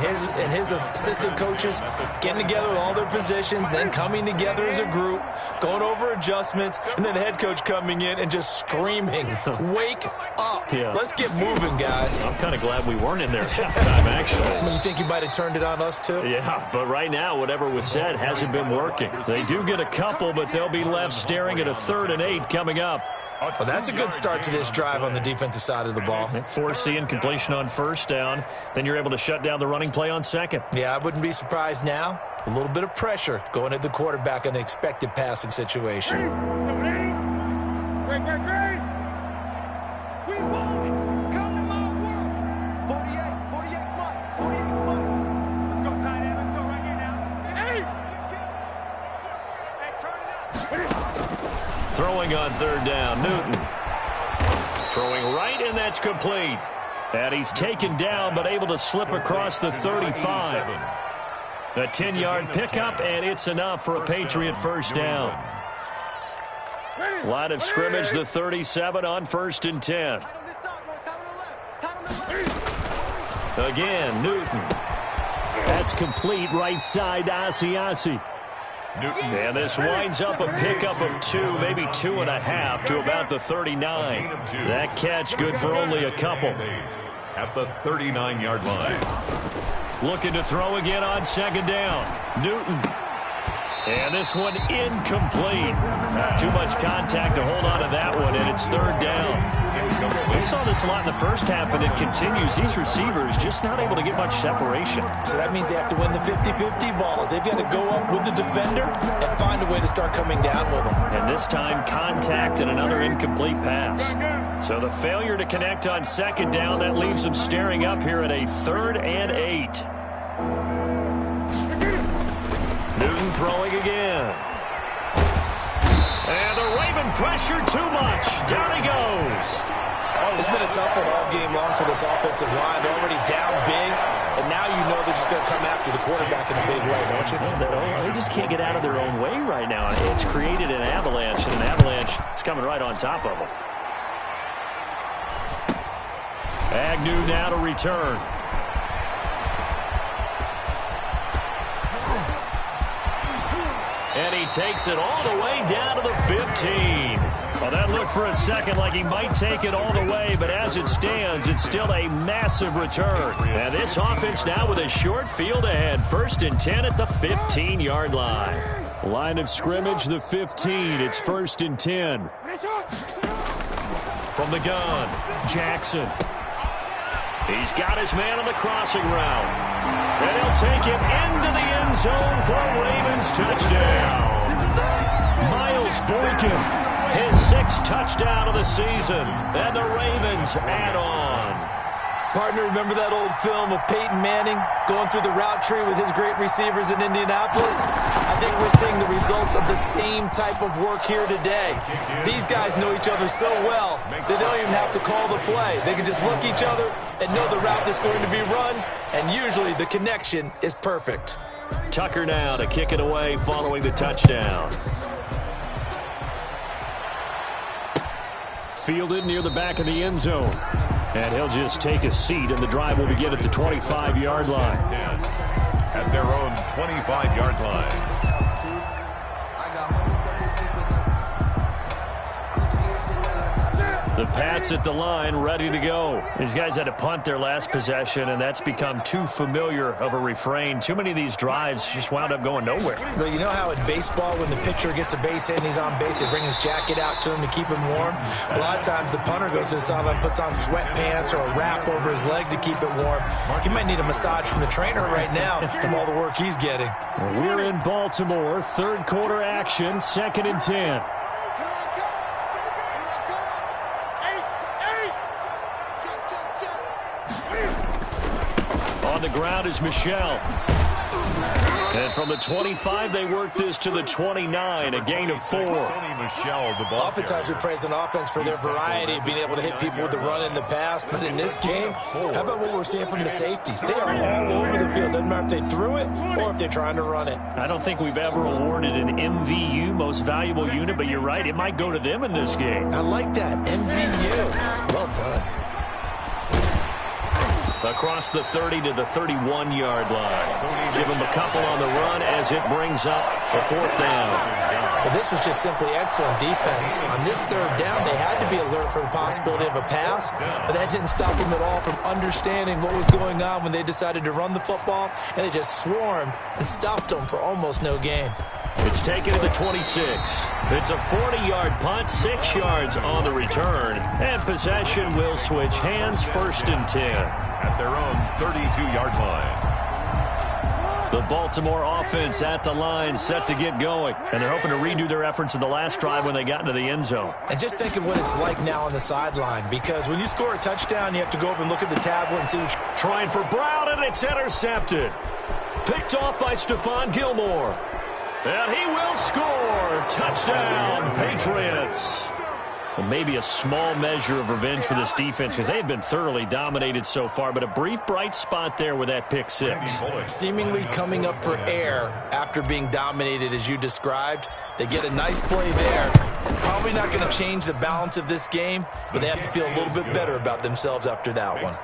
his assistant coaches getting together with all their positions, then coming together as a group, going over adjustments, and then the head coach coming in and just screaming, wake up. Yeah. Let's get moving, guys. I'm kind of glad we weren't in there at halftime, actually. You think you might have turned it on us, too? Yeah, but right now, whatever was said hasn't been working. They do get a couple, but they'll be left staring at a 3rd and 8 coming up. Well, that's a good start to this drive on the defensive side of the ball. Forcing completion on 1st down. Then you're able to shut down the running play on 2nd. Yeah, I wouldn't be surprised now. A little bit of pressure going at the quarterback in an expected passing situation. Great. We want it. Come to my world. 48 months. Let's go, tight end. Let's go right here now. Hey, turn it up. Throwing on 3rd down, Newton. Throwing right, and that's complete. And he's taken down, but able to slip across the 35. A 10-yard pickup, and it's enough for a Patriot 1st down. Line of scrimmage, the 37 on 1st and 10. Again, Newton. That's complete right side to Asiasi. And this winds up a pickup of 2, maybe 2.5 to about the 39. That catch good for only a couple. At the 39-yard line. Looking to throw again on 2nd down. Newton. And this one incomplete. Too much contact to hold on to that one, and it's 3rd down. We saw this a lot in the first half, and it continues. These receivers just not able to get much separation. So that means they have to win the 50-50 balls. They've got to go up with the defender and find a way to start coming down with them. And this time, contact and another incomplete pass. So the failure to connect on 2nd down, that leaves them staring up here at a 3rd and 8. Newton throwing again. And the Raven pressure too much. Down he goes. It's been a tough one all game long for this offensive line. They're already down big, and now you know they're just going to come after the quarterback in a big way, don't you? They just can't get out of their own way right now. It's created an avalanche, and an avalanche is coming right on top of them. Agnew now to return. And he takes it all the way down to the 15. Well, that looked for a second like he might take it all the way, but as it stands, it's still a massive return. And this offense now with a short field ahead. 1st and 10 at the 15-yard line. Line of scrimmage, the 15. It's 1st and 10. From the gun, Jackson. He's got his man on the crossing route. And he'll take it into the end zone for a Ravens touchdown. Miles Boykin, his 6th touchdown of the season. And the Ravens add on. Partner, remember that old film of Peyton Manning going through the route tree with his great receivers in Indianapolis? I think we're seeing the results of the same type of work here today. These guys know each other so well that they don't even have to call the play. They can just look each other and know the route that's going to be run, and usually the connection is perfect. Tucker now to kick it away following the touchdown. Fielded near the back of the end zone. And he'll just take a seat, and the drive will begin at the 25-yard line. At their own 25-yard line. The Pats at the line, ready to go. These guys had to punt their last possession, and that's become too familiar of a refrain. Too many of these drives just wound up going nowhere. Well, you know how in baseball, when the pitcher gets a base hit and he's on base, they bring his jacket out to him to keep him warm? A lot of times the punter goes to the sideline, puts on sweatpants or a wrap over his leg to keep it warm. He might need a massage from the trainer right now from all the work he's getting. We're in Baltimore, 3rd quarter action, 2nd and 10. On the ground is Michel. And from the 25, they work this to the 29, a gain of 4. Oftentimes we praise an offense for their variety of being able to hit people with the run in the pass, but in this game, how about what we're seeing from the safeties? They are all over the field. Doesn't matter if they threw it or if they're trying to run it. I don't think we've ever awarded an MVU, most valuable unit, but you're right, it might go to them in this game. I like that, MVU. Well done. Across the 30 to the 31-yard line. Give them a couple on the run as it brings up a 4th down. Well, this was just simply excellent defense. On this 3rd down, they had to be alert for the possibility of a pass, but that didn't stop them at all from understanding what was going on when they decided to run the football, and they just swarmed and stopped them for almost no gain. It's taken to the 26. It's a 40-yard punt, 6 yards on the return, and possession will switch hands, 1st and 10. At their own 32-yard line. The Baltimore offense at the line, set to get going. And they're hoping to redo their efforts in the last drive when they got into the end zone. And just think of what it's like now on the sideline, because when you score a touchdown, you have to go over and look at the tablet and see what you're trying for Brown, and it's intercepted. Picked off by Stephon Gilmore. And he will score. Touchdown, Patriots. Well, maybe a small measure of revenge for this defense because they have been thoroughly dominated so far, but a brief bright spot there with that pick 6. Seemingly coming up for air after being dominated as you described. They get a nice play there. Probably not going to change the balance of this game, but they have to feel a little bit better about themselves after that one.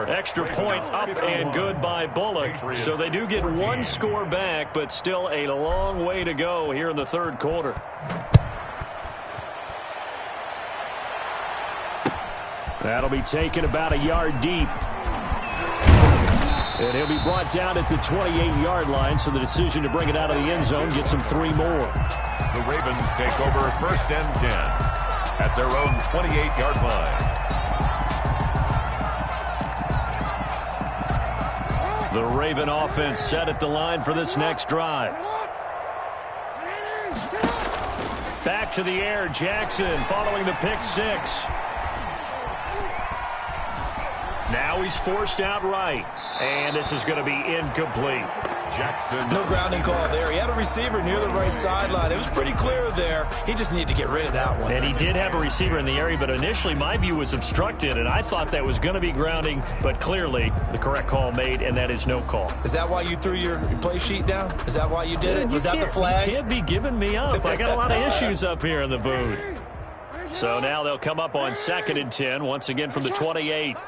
Extra point up and good by Bullock. So they do get 1 score back, but still a long way to go here in the 3rd quarter. That'll be taken about a yard deep. And he'll be brought down at the 28-yard line, so the decision to bring it out of the end zone gets him 3 more. The Ravens take over 1st and 10 at their own 28-yard line. The Raven offense set at the line for this next drive. Back to the air, Jackson following the pick 6. Now he's forced out right, and this is going to be incomplete. Jackson. No grounding call there. He had a receiver near the right sideline. It was pretty clear there. He just needed to get rid of that one. And he did have a receiver in the area, but initially my view was obstructed, and I thought that was going to be grounding, but clearly the correct call made, and that is no call. Is that why you threw your play sheet down? Is that why you did it? Was that the flag? You can't be giving me up. I got a lot of issues up here in the booth. So now they'll come up on 2nd and 10, once again from the 28.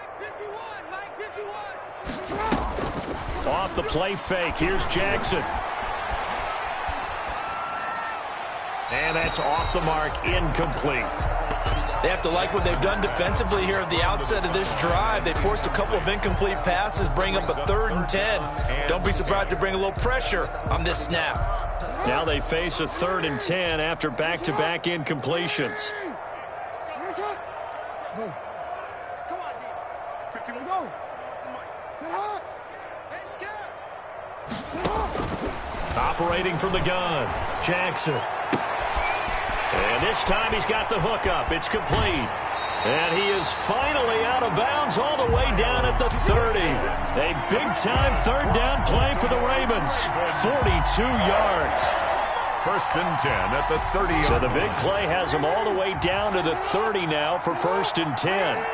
Off the play fake. Here's Jackson. And that's off the mark, incomplete. They have to like what they've done defensively here at the outset of this drive. They forced a couple of incomplete passes, bring up a 3rd and 10. Don't be surprised to bring a little pressure on this snap. Now they face a 3rd and 10 after back-to-back incompletions. Operating from the gun, Jackson. And this time he's got the hook up. It's complete. And he is finally out of bounds all the way down at the 30. A big-time 3rd down play for the Ravens. 42 yards. 1st and 10 at the 30. So the big play has him all the way down to the 30 now for 1st and 10.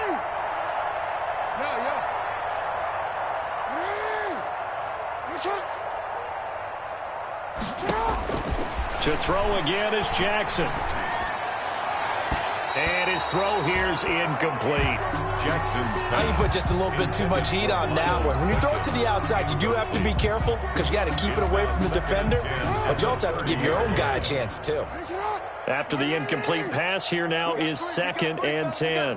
To throw again is Jackson. And his throw here's incomplete. Jackson's Now you put just a little bit too much heat on that one. When you throw it to the outside, you do have to be careful because you got to keep it away from the defender. But you also have to give your own guy a chance, too. After the incomplete pass, here now is 2nd and 10.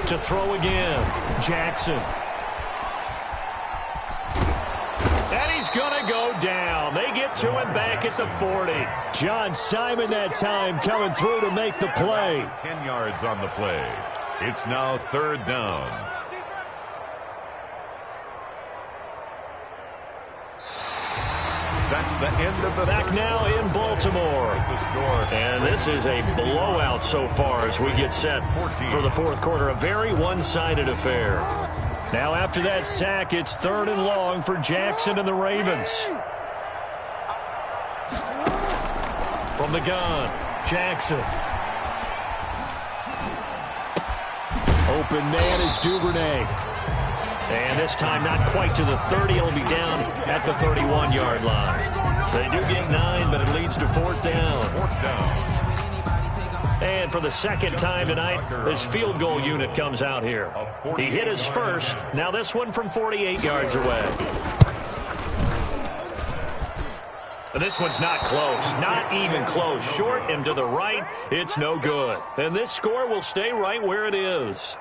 To throw again, Jackson. And he's going to go down. They get to him back at the 40. John Simon that time coming through to make the play. 10 yards on the play. It's now 3rd down. That's the end of the back now in Baltimore. And this is a blowout so far as we get set for the 4th quarter. A very one-sided affair. Now after that sack, it's 3rd and long for Jackson and the Ravens. From the gun, Jackson. Open man is Duvernay. And this time not quite to the 30. It'll be down at the 31-yard line. They do get 9, but it leads to 4th down. 4th down. And for the 2nd time tonight, this field goal unit comes out here. He hit his first. Now this one from 48 yards away. But this one's not close. Not even close. Short and to the right. It's no good. And this score will stay right where it is.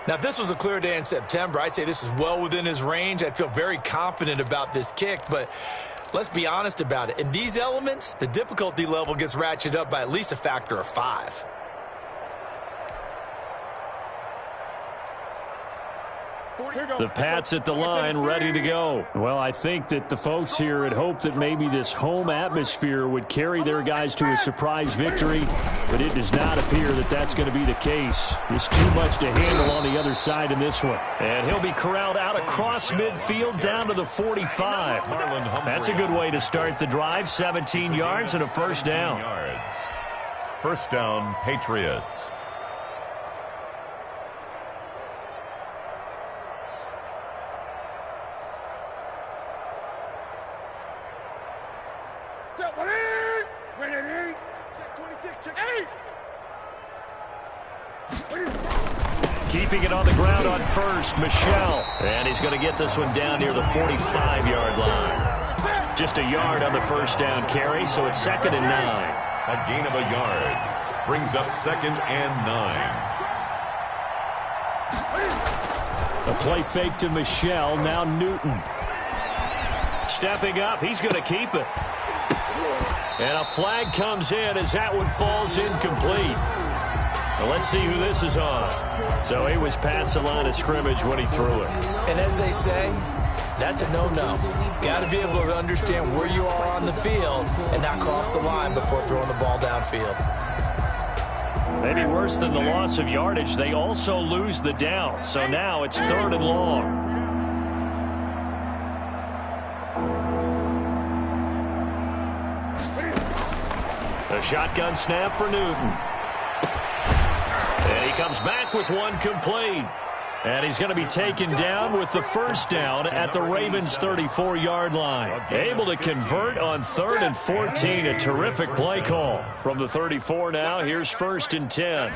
Now, if this was a clear day in September, I'd say this is well within his range. I'd feel very confident about this kick, but let's be honest about it. In these elements, the difficulty level gets ratcheted up by at least a factor of 5. The Pats at the line, ready to go. Well, I think that the folks here had hoped that maybe this home atmosphere would carry their guys to a surprise victory, but it does not appear that that's going to be the case. There's too much to handle on the other side in this one. And he'll be corralled out across midfield down to the 45. That's a good way to start the drive. 17 yards and a 1st down. 1st down, Patriots. Keeping it on the ground on 1st, Michelle. And he's going to get this one down near the 45-yard line. Just a yard on the 1st down carry, so it's 2nd and 9. A gain of a yard. Brings up 2nd and 9. A play fake to Michelle, now Newton. Stepping up, he's going to keep it. And a flag comes in as that one falls incomplete. Well, let's see who this is on. So he was past the line of scrimmage when he threw it. And as they say, that's a no-no. Got to be able to understand where you are on the field and not cross the line before throwing the ball downfield. Maybe worse than the loss of yardage, they also lose the down. So now it's 3rd and long. A shotgun snap for Newton. And he comes back with one complete. And he's going to be taken down with the 1st down at the Ravens' 34-yard line. Able to convert on 3rd and 14. A terrific play call. From the 34 now, here's 1st and 10.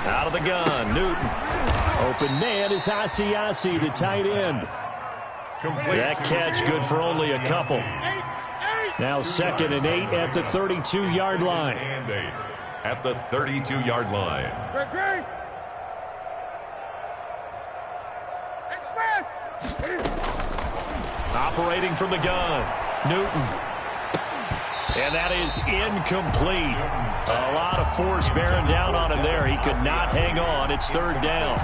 Out of the gun, Newton. Open man is Asiasi, the tight end. That catch good for only a couple. Now 2nd and 8 at the 32-yard line. And 8 at the 32-yard line. Operating from the gun, Newton. And that is incomplete. A lot of force bearing down on him there. He could not hang on. It's 3rd down.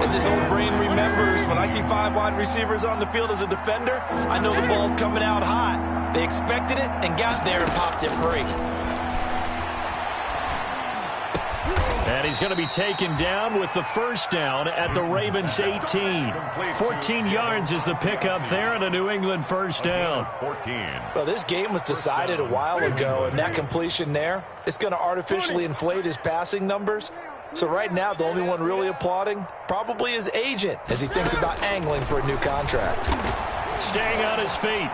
As his old brain remembers, when I see 5 wide receivers on the field as a defender, I know the ball's coming out hot. They expected it and got there and popped it free. And he's going to be taken down with the 1st down at the Ravens 18. 14 yards is the pickup there and a New England 1st down. 14. Well, this game was decided a while ago, and that completion there, it's going to artificially inflate his passing numbers. So right now, the only one really applauding probably his agent as he thinks about angling for a new contract. Staying on his feet.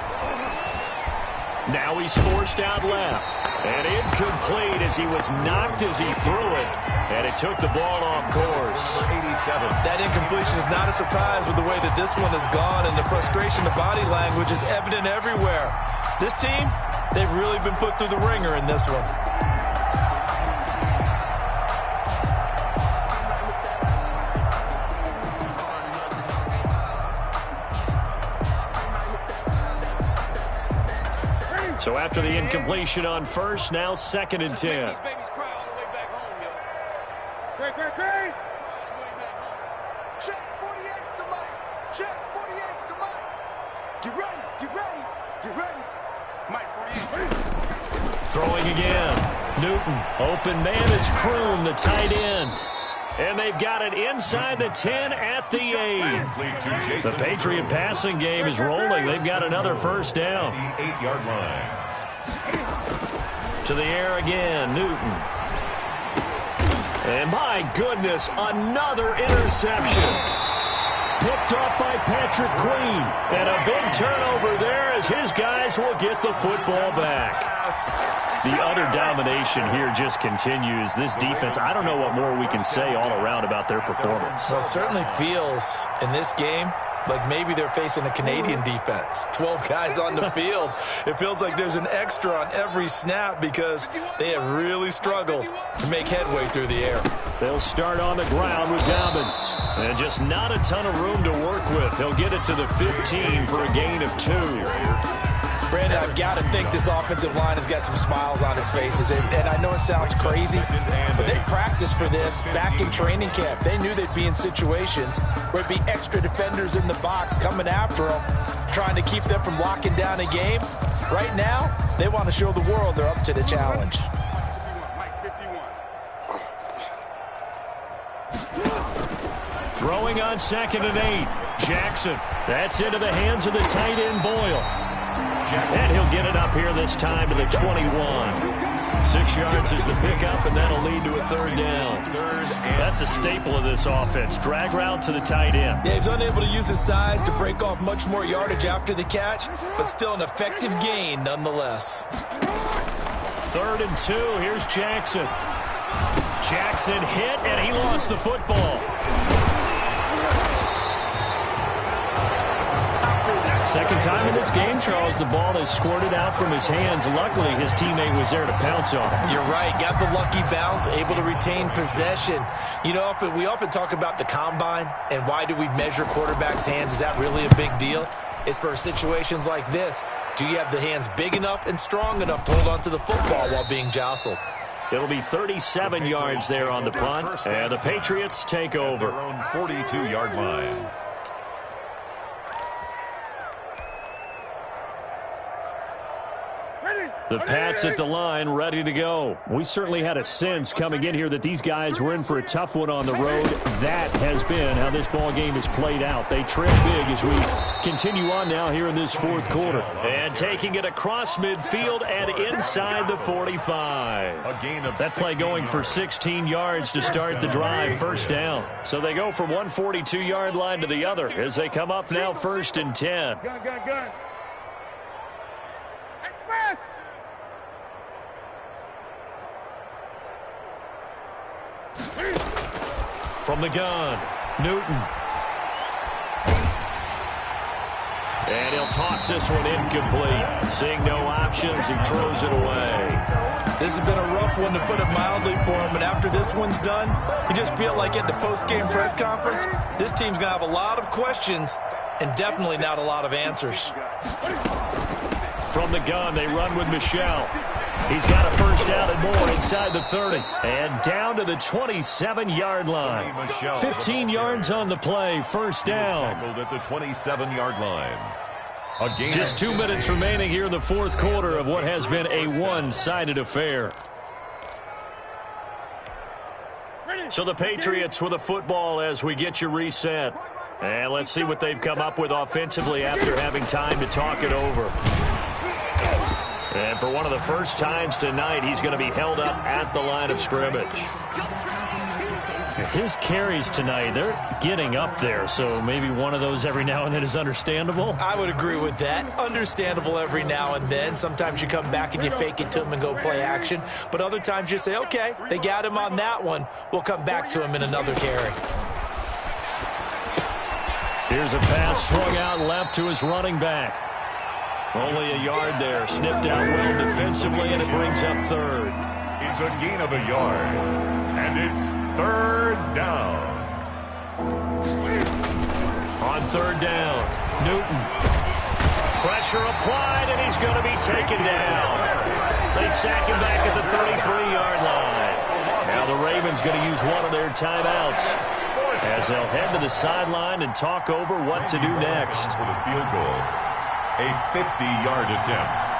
Now he's forced out left. And incomplete as he was knocked as he threw it. And it took the ball off course. 87. That incompletion is not a surprise with the way that this one has gone, and the frustration of body language is evident everywhere. This team, they've really been put through the ringer in this one. So after the incompletion on 1st, now 2nd and 10. Check 48's the mic. Check 48's the mic. Get ready. Get ready. Get ready. Mike 48. Throwing again. Newton. Open man is Kroon, the tight end. And they've got it inside the 10 at the 8. The Patriot passing game is rolling. They've got another 1st down. The 8-yard line. To the air again, Newton. And my goodness, another interception. Picked off by Patrick Queen. And a big turnover there as his guys will get the football back. The utter domination here just continues. This defense, I don't know what more we can say all around about their performance. Well, it certainly feels in this game like maybe they're facing a Canadian defense. 12 guys on the field. It feels like there's an extra on every snap because they have really struggled to make headway through the air. They'll start on the ground with Dobbins. And just not a ton of room to work with. He'll get it to the 15 for a gain of 2. Brandon, I've got to think this offensive line has got some smiles on its faces. And I know it sounds crazy, but they practiced for this back in training camp. They knew they'd be in situations where it'd be extra defenders in the box coming after them, trying to keep them from locking down a game. Right now, they want to show the world they're up to the challenge. Throwing on 2nd and 8. Jackson. That's into the hands of the tight end, Boyle. And he'll get it up here this time to the 21. 6 yards is the pickup, and that'll lead to a 3rd down. That's a staple of this offense. Drag route to the tight end. Yeah, he's unable to use his size to break off much more yardage after the catch, but still an effective gain nonetheless. 3rd and 2. Here's Jackson. Jackson hit, and he lost the football. Second time in this game, Charles, the ball has squirted out from his hands. Luckily, his teammate was there to pounce on him. You're right. Got the lucky bounce, able to retain possession. You know, we often talk about the combine and why do we measure quarterbacks' hands. Is that really a big deal? It's for situations like this. Do you have the hands big enough and strong enough to hold on to the football while being jostled? It'll be 37 yards there on the punt, and the Patriots take over. Their own 42-yard line. The Pats at the line, ready to go. We certainly had a sense coming in here that these guys were in for a tough one on the road. That has been how this ball game has played out. They trail big as we continue on now here in this 4th quarter. And taking it across midfield and inside the 45. That play going for 16 yards to start the drive, 1st down. So they go from one 42-yard line to the other as they come up now 1st and 10. Gun. From the gun, Newton. And he'll toss this one incomplete. Seeing no options, he throws it away. This has been a rough one, to put it mildly, for him. And after this one's done, you just feel like at the post-game press conference, this team's going to have a lot of questions and definitely not a lot of answers. From the gun, they run with Michel. He's got a first down and more inside the 30. And down to the 27-yard line. 15 yards on the play, first down. Tackled at the 27-yard line. Just 2 minutes remaining here in the fourth quarter of what has been a one-sided affair. So the Patriots with a football as we get you reset. And let's see what they've come up with offensively after having time to talk it over. And for one of the first times tonight, he's going to be held up at the line of scrimmage. His carries tonight, they're getting up there, so maybe one of those every now and then is understandable. I would agree with that. Understandable every now and then. Sometimes you come back and you fake it to him and go play action. But other times you say, okay, they got him on that one. We'll come back to him in another carry. Here's a pass swung out left to his running back. Only a yard there. Sniffed out well defensively, and it brings up third. It's a gain of a yard, and it's third down. On third down, Newton. Pressure applied, and he's going to be taken down. They sack him back at the 33-yard line. Now the Ravens going to use one of their timeouts as they'll head to the sideline and talk over what to do next. For the field goal, a 50-yard attempt.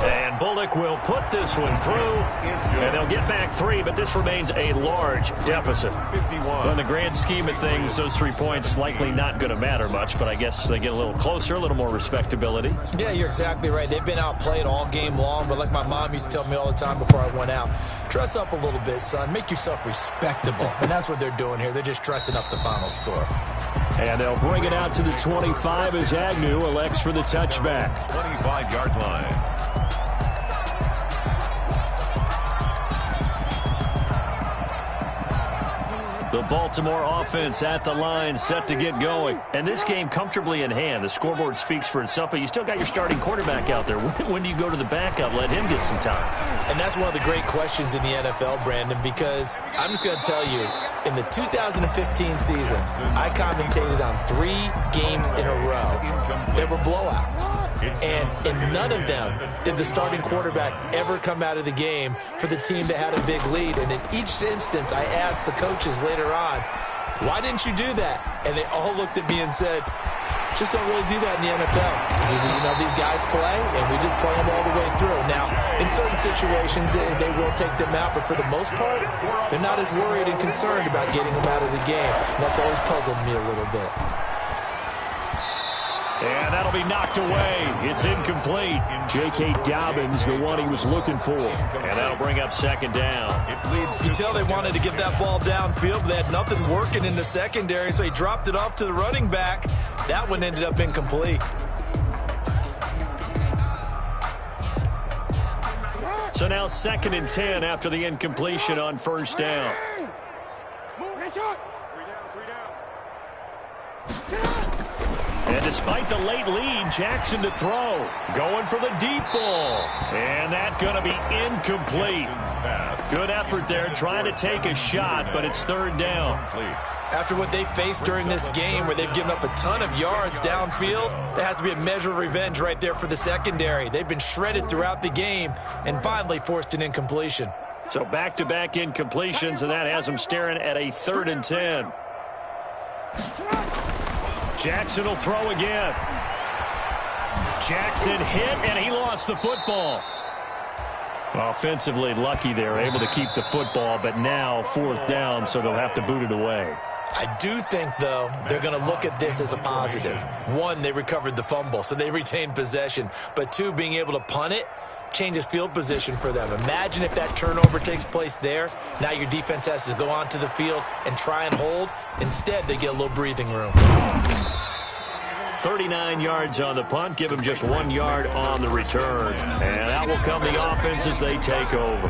And Bullock will put this one through, and they'll get back 3, but this remains a large deficit. 51. Well, in the grand scheme of things, those 3 points likely not going to matter much, but I guess they get a little closer, a little more respectability. Yeah, you're exactly right. They've been outplayed all game long, but like my mom used to tell me all the time before I went out, dress up a little bit, son. Make yourself respectable. And that's what they're doing here. They're just dressing up the final score. And they'll bring it out to the 25 as Agnew elects for the touchback. 25-yard line. The Baltimore offense at the line, set to get going. And this game comfortably in hand. The scoreboard speaks for itself, but you still got your starting quarterback out there. When do you go to the backup? Let him get some time. And that's one of the great questions in the NFL, Brandon, because I'm just going to tell you, in the 2015 season, I commentated on 3 games in a row. There were blowouts. And in none of them did the starting quarterback ever come out of the game for the team that had a big lead. And in each instance, I asked the coaches later on, why didn't you do that? And they all looked at me and said, just don't really do that in the NFL. You know, these guys play, and we just play them all the way through. Now, in certain situations, they will take them out, but for the most part, they're not as worried and concerned about getting them out of the game. And that's always puzzled me a little bit. And that'll be knocked away. It's incomplete. J.K. Dobbins, the one he was looking for. And that'll bring up second down. You can tell they wanted to get that ball downfield, but they had nothing working in the secondary, so he dropped it off to the running back. That one ended up incomplete. So now 2nd and 10 after the incompletion on first down. And despite the late lead, Jackson to throw. Going for the deep ball. And that's going to be incomplete. Good effort there, trying to take a shot, but it's third down. After what they faced during this game, where they've given up a ton of yards downfield, there has to be a measure of revenge right there for the secondary. They've been shredded throughout the game and finally forced an incompletion. So back-to-back incompletions, and that has them staring at a 3rd and 10. Jackson will throw again. Jackson hit, and he lost the football. Offensively lucky they're able to keep the football, but now 4th down, so they'll have to boot it away. I do think, though, they're going to look at this as a positive. 1, they recovered the fumble, so they retained possession. But 2, being able to punt it changes field position for them. Imagine if that turnover takes place there. Now your defense has to go onto the field and try and hold. Instead, they get a little breathing room. 39 yards on the punt, give him just 1 yard on the return. And that will come the offense as they take over.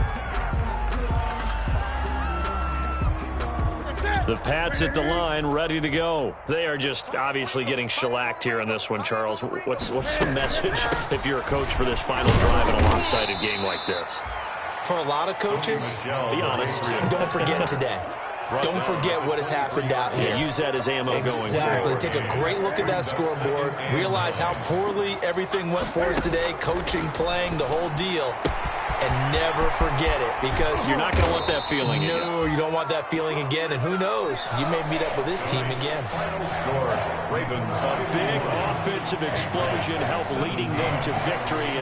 The Pats at the line, ready to go. They are just obviously getting shellacked here in this one, Charles. What's the message if you're a coach for this final drive in a lopsided game like this? For a lot of coaches, be honest. Don't forget today. Don't forget what has happened out here. Yeah, use that as ammo going forward. Exactly. Take a great look at that scoreboard. Realize how poorly everything went for us today. Coaching, playing, the whole deal. And never forget it, because you're not going to want that feeling again. No, you don't want that feeling again. And who knows? You may meet up with this team again. Final score, Ravens. A big offensive explosion helped leading them to victory.